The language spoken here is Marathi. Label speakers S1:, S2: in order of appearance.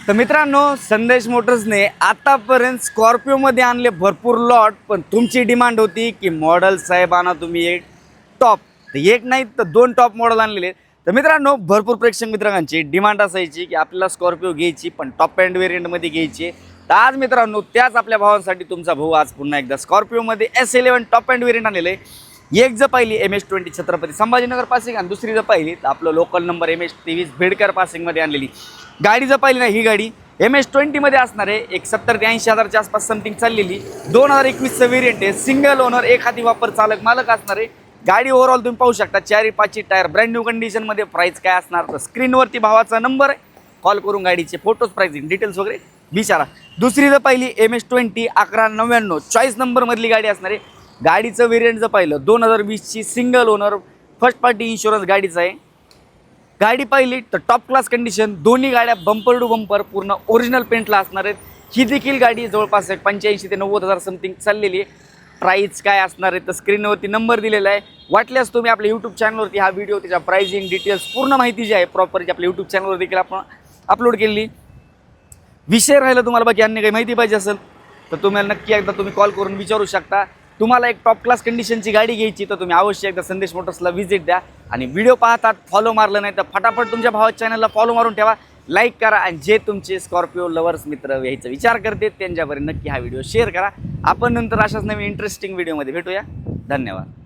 S1: तर मित्रांनो, संदेश मोटर्सने आतापर्यंत स्कॉर्पिओमध्ये आणले भरपूर लॉट, पण तुमची डिमांड होती की मॉडेल साहेब आणा तुम्ही एक टॉप. तर एक नाही तर दोन टॉप मॉडेल आणलेले. तर मित्रांनो, भरपूर प्रेक्षक मित्रांची डिमांड असायची की आपल्याला स्कॉर्पिओ घ्यायची, पण टॉप अँड व्हेरियंटमध्ये घ्यायची. तर आज मित्रांनो, त्याच आपल्या भावांसाठी तुमचा भाऊ आज पुन्हा एकदा स्कॉर्पिओमध्ये S11 टॉप अँड व्हेरियंट आणलेलं आहे. एक जर पाहिली MS-20 छत्रपती संभाजीनगर पासिंग, आणि दुसरी जर पाहिली तर आपलं लोकल नंबर MS-23 बेडकर पासिंगमध्ये आणलेली गाडी. जर पाहिली ना, ही गाडी MS-20 मध्ये असणार आहे. एक 70 ते 80 हजारच्या आसपास समथिंग चाललेली 2021चं व्हेरियंट आहे. सिंगल ओनर, एक हाती वापर, चालक मालक असणार आहे गाडी. ओव्हरऑल तुम्ही पाहू शकता 4-5 टायर ब्रँड न्यू कंडिशनमध्ये. प्राईस काय असणार तर स्क्रीनवरती भावाचा नंबर आहे, कॉल करून गाडीचे फोटोज, प्राइसिंग डिटेल्स वगैरे विचारा. दुसरी जर पाहिली MS-20 1199 चॉईस नंबरमधली गाडी असणार आहे. गाडीचं व्हेरियंट जर पाहिलं 2020ची single owner first party insurance गाडीचं आहे. गाडी पाहिली तर टॉप क्लास कंडिशन, दोन्ही गाड्या बंपर टू बंपर पूर्ण ओरिजिनल पेंटला असणार आहेत. ही देखील गाडी जवळपास 85 ते 90 हजार समथिंग चाललेली आहे. प्राईस काय असणार आहे तर स्क्रीनवरती नंबर दिलेला आहे. वाटल्यास तुम्ही आपल्या यूट्यूब चॅनलवरती हा व्हिडिओ, त्याच्या प्राइसिंग डिटेल्स पूर्ण माहिती जी आहे प्रॉपरची आपल्या यूट्यूब चॅनलवर देखील आपण अपलोड केलेली. विषय राहिला तुम्हाला बाकी अन्य काही माहिती पाहिजे असेल तर तुम्हाला नक्की एकदा तुम्ही कॉल करून विचारू शकता. तुम्हाला एक टॉप क्लास कंडिशनची गाडी घ्यायची तर तुम्ही अवश्य एकदा संदेश मोटर्सला व्हिजिट द्या. आणि व्हिडिओ पाहतात, फॉलो मारलं नाही तर फटाफट तुमच्या भावाच्या चॅनलला फॉलो मारून ठेवा, लाईक करा. आणि जे तुमचे स्कॉर्पिओ लवर्स मित्र यायचा विचार करते त्यांच्यापर्यंत नक्की हा व्हिडिओ शेअर करा. आपण नंतर अशाच नवीन इंटरेस्टिंग व्हिडिओमध्ये भेटूया. धन्यवाद.